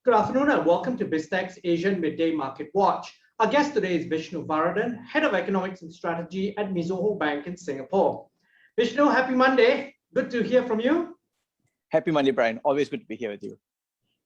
Good afternoon and welcome to BizTech's Asian Midday Market Watch. Our guest today is Vishnu Varathan, Head of Economics and Strategy at Mizuho Bank in Singapore. Vishnu, happy Monday. Good to hear from you. Happy Monday, Brian. Always good to be here with you.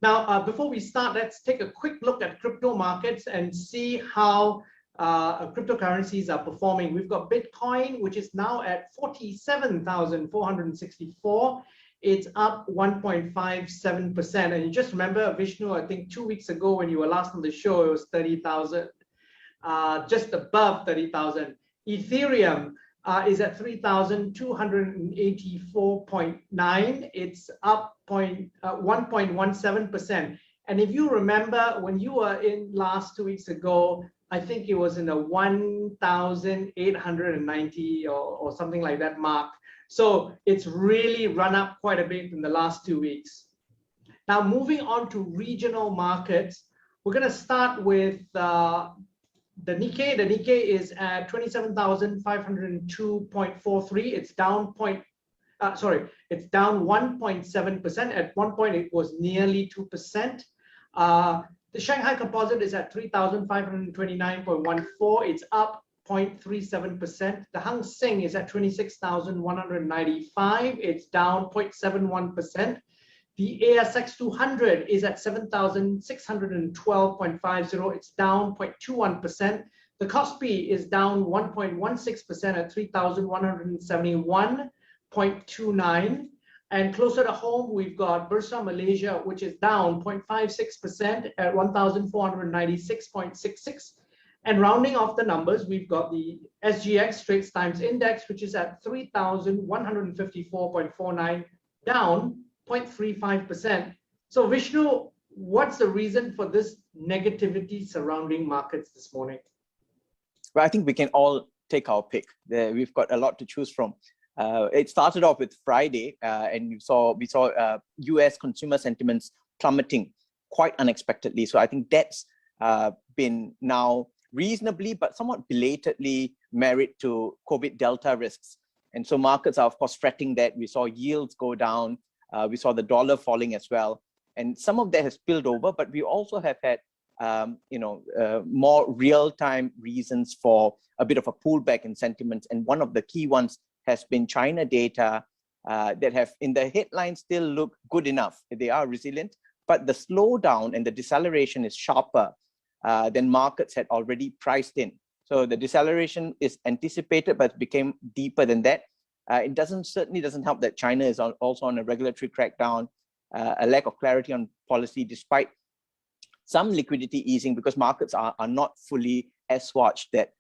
Now, before we start, let's take a quick look at crypto markets and see how cryptocurrencies are performing. We've got Bitcoin, which is now at 47,464. It's up 1.57%. And you just remember, Vishnu, I think 2 weeks ago when you were last on the show, it was 30,000, just above 30,000. Ethereum is at 3,284.9. It's up 1.17%. And if you remember, when you were in last 2 weeks ago, I think it was in the 1,890 or something like that mark. So it's really run up quite a bit in the last 2 weeks. Now, moving on to regional markets, we're going to start with the Nikkei. The Nikkei is at 27,502.43. It's down it's down 1.7%. At one point, it was nearly 2%. The Shanghai Composite is at 3,529.14. It's up 0.37%. The Hang Seng is at 26,195. It's down 0.71%. The ASX 200 is at 7,612.50. It's down 0.21%. The Kospi is down 1.16% at 3,171.29. And closer to home, we've got Bursa Malaysia, which is down 0.56% at 1,496.66. And rounding off the numbers, we've got the SGX Straits Times Index, which is at 3,154.49, down 0.35%. So Vishnu, what's the reason for this negativity surrounding markets this morning? Well, I think we can all take our pick. We've got a lot to choose from. It started off with Friday, and we saw US consumer sentiments plummeting quite unexpectedly. So I think that's been now reasonably but somewhat belatedly married to COVID Delta risks. And so markets are, of course, fretting that. We saw yields go down. We saw the dollar falling as well. And some of that has spilled over, but we also have had more real-time reasons for a bit of a pullback in sentiments. And one of the key ones has been China data that have, in the headlines, still look good enough. They are resilient, but the slowdown and the deceleration is sharper than markets had already priced in. So the deceleration is anticipated, but became deeper than that. It certainly doesn't help that China is also on a regulatory crackdown, a lack of clarity on policy, despite some liquidity easing, because markets are not fully assuaged that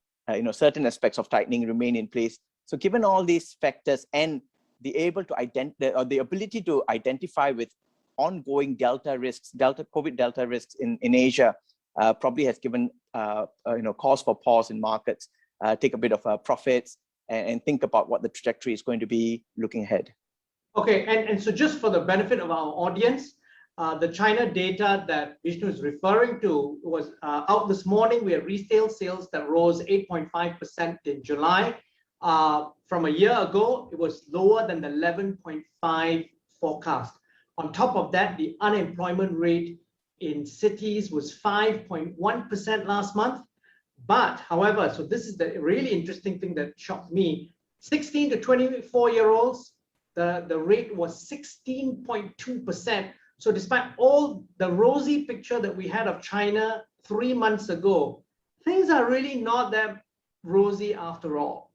certain aspects of tightening remain in place. So given all these factors and the ability to identify with ongoing COVID Delta risks in Asia, probably has given cause for pause in markets, take a bit of profits and think about what the trajectory is going to be looking ahead. Okay, and so just for the benefit of our audience, the China data that Vishnu is referring to was out this morning. We had retail sales that rose 8.5% in July. From a year ago, it was lower than the 11.5 forecast. On top of that, the unemployment rate in cities was 5.1% last month. But however, so this is the really interesting thing that shocked me, 16 to 24-year-olds, the rate was 16.2%. So despite all the rosy picture that we had of China 3 months ago, things are really not that rosy after all.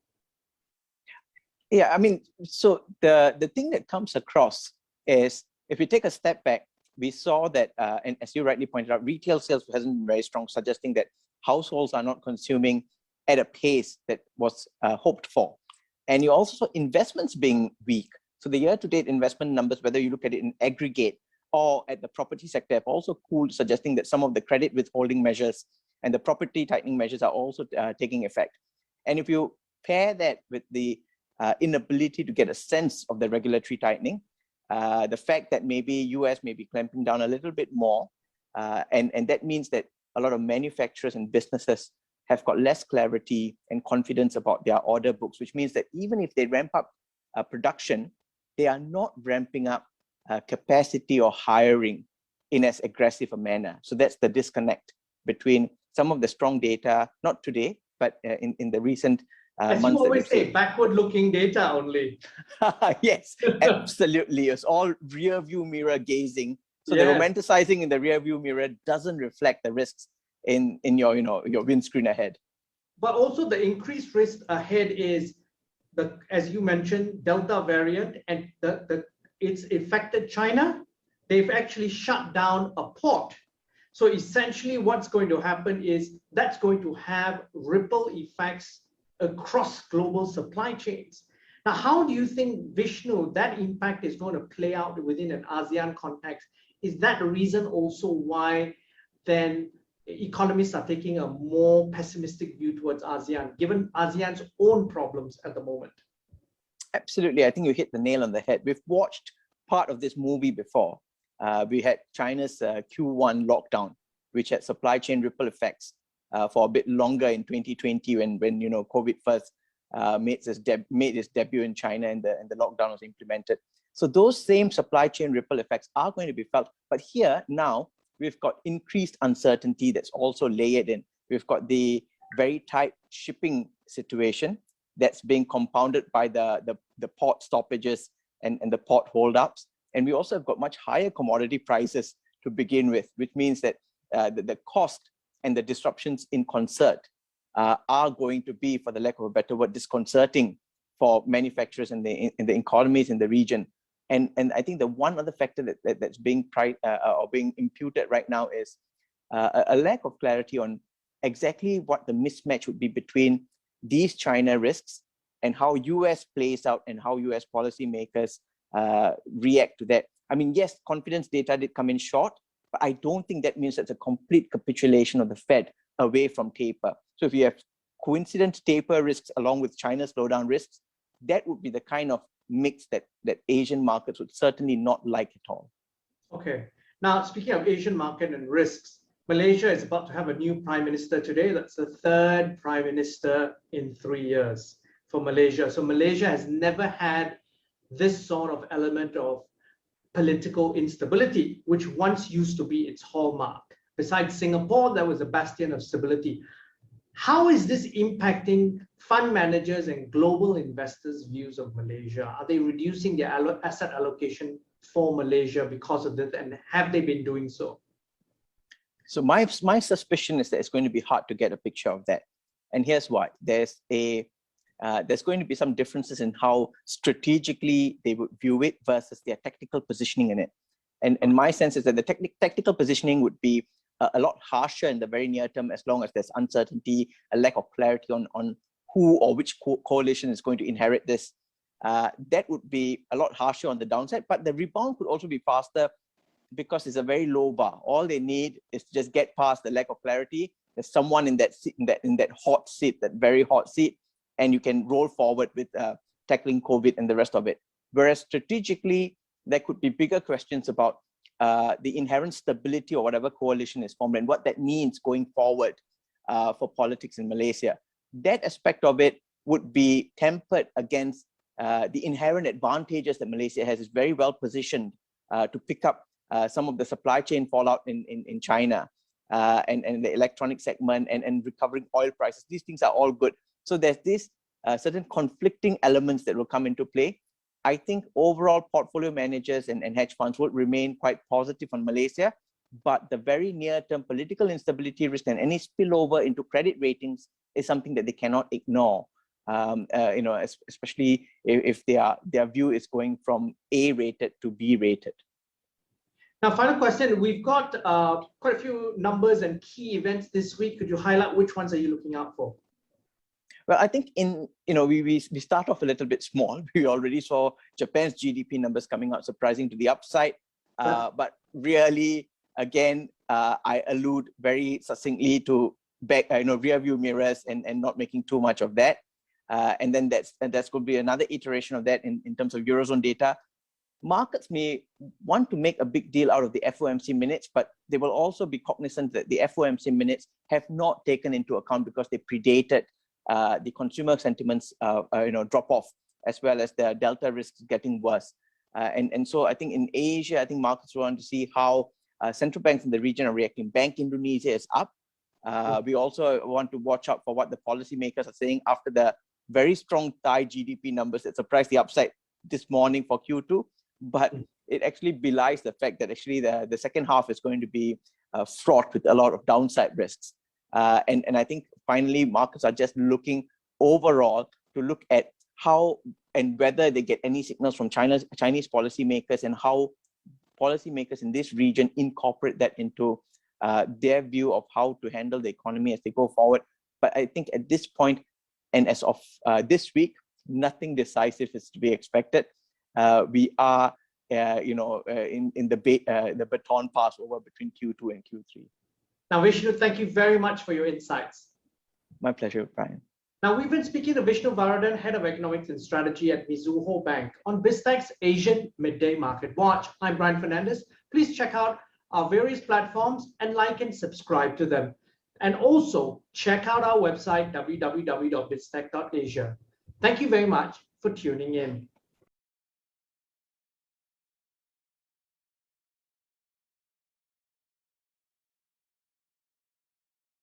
Yeah, I mean, so the thing that comes across is, if we take a step back, we saw that, and as you rightly pointed out, retail sales hasn't been very strong, suggesting that households are not consuming at a pace that was hoped for. And you also saw investments being weak. So the year-to-date investment numbers, whether you look at it in aggregate or at the property sector, have also cooled, suggesting that some of the credit withholding measures and the property tightening measures are also taking effect. And if you pair that with the inability to get a sense of the regulatory tightening, the fact that maybe US may be clamping down a little bit more, and that means that a lot of manufacturers and businesses have got less clarity and confidence about their order books, which means that even if they ramp up production, they are not ramping up capacity or hiring in as aggressive a manner. So that's the disconnect between some of the strong data, not today, but in the recent As months you always that we've say, backward-looking data only. Yes, absolutely. It's all rear view mirror gazing. So the Yes. romanticizing in the rear view mirror doesn't reflect the risks in your your windscreen ahead. But also the increased risk ahead is as you mentioned, Delta variant, and it's affected China. They've actually shut down a port. So essentially what's going to happen is that's going to have ripple effects across global supply chains. Now, how do you think, Vishnu, that impact is going to play out within an ASEAN context? Is that the reason also why then economists are taking a more pessimistic view towards ASEAN, given ASEAN's own problems at the moment? Absolutely. I think you hit the nail on the head. We've watched part of this movie before. We had China's Q1 lockdown, which had supply chain ripple effects for a bit longer in 2020 when COVID first made its debut in China and the lockdown was implemented. So those same supply chain ripple effects are going to be felt. But here now, we've got increased uncertainty that's also layered in. We've got the very tight shipping situation that's being compounded by the port stoppages and the port holdups. And we also have got much higher commodity prices to begin with, which means that the cost and the disruptions in concert are going to be, for the lack of a better word, disconcerting for manufacturers in the economies in the region. And I think the one other factor that's being being imputed right now is a lack of clarity on exactly what the mismatch would be between these China risks and how US plays out and how US policymakers react to that. I mean, yes, confidence data did come in short, but I don't think that means it's a complete capitulation of the Fed away from taper. So if you have coincident taper risks along with China's slowdown risks, that would be the kind of mix that Asian markets would certainly not like at all. Okay. Now, speaking of Asian market and risks, Malaysia is about to have a new prime minister today. That's the third prime minister in 3 years for Malaysia. So Malaysia has never had this sort of element of political instability, which once used to be its hallmark. Besides Singapore, that was a bastion of stability. How is this impacting fund managers and global investors' views of Malaysia? Are they reducing their asset allocation for Malaysia because of this, and have they been doing so? So my suspicion is that it's going to be hard to get a picture of that. And here's why. There's going to be some differences in how strategically they would view it versus their technical positioning in it. And my sense is that the technical positioning would be a lot harsher in the very near term, as long as there's uncertainty, a lack of clarity on who or which coalition is going to inherit this. That would be a lot harsher on the downside, but the rebound could also be faster because it's a very low bar. All they need is to just get past the lack of clarity. There's someone in that seat, in that hot seat, that very hot seat, and you can roll forward with tackling COVID and the rest of it. Whereas strategically, there could be bigger questions about the inherent stability or whatever coalition is formed and what that means going forward for politics in Malaysia. That aspect of it would be tempered against the inherent advantages that Malaysia has. Is very well positioned to pick up some of the supply chain fallout in China and the electronic segment and recovering oil prices. These things are all good. So there's this certain conflicting elements that will come into play. I think overall portfolio managers and hedge funds would remain quite positive on Malaysia, but the very near-term political instability risk and any spillover into credit ratings is something that they cannot ignore. Especially if their view is going from A-rated to B-rated. Now, final question. We've got quite a few numbers and key events this week. Could you highlight which ones are you looking out for? Well, I think we start off a little bit small. We already saw Japan's GDP numbers coming out surprising to the upside. But really, again, I allude very succinctly to rear view mirrors and not making too much of that. And then that's going to be another iteration of that in terms of Eurozone data. Markets may want to make a big deal out of the FOMC minutes, but they will also be cognizant that the FOMC minutes have not taken into account because they predated the consumer sentiments drop off, as well as the delta risks getting worse. And so I think in Asia, I think markets want to see how central banks in the region are reacting. Bank Indonesia is up. We also want to watch out for what the policymakers are saying after the very strong Thai GDP numbers that surprised the upside this morning for Q2. But it actually belies the fact that actually the second half is going to be fraught with a lot of downside risks. And I think finally markets are just looking overall to look at how and whether they get any signals from Chinese policymakers and how policymakers in this region incorporate that into their view of how to handle the economy as they go forward. But I think at this point, and as of this week, nothing decisive is to be expected. We are, in the baton pass over between Q2 and Q3. Now, Vishnu, thank you very much for your insights. My pleasure, Brian. Now, we've been speaking to Vishnu Varathan, Head of Economics and Strategy at Mizuho Bank on BizTech's Asian Midday Market Watch. I'm Brian Fernandez. Please check out our various platforms and like and subscribe to them. And also check out our website, www.biztech.asia. Thank you very much for tuning in.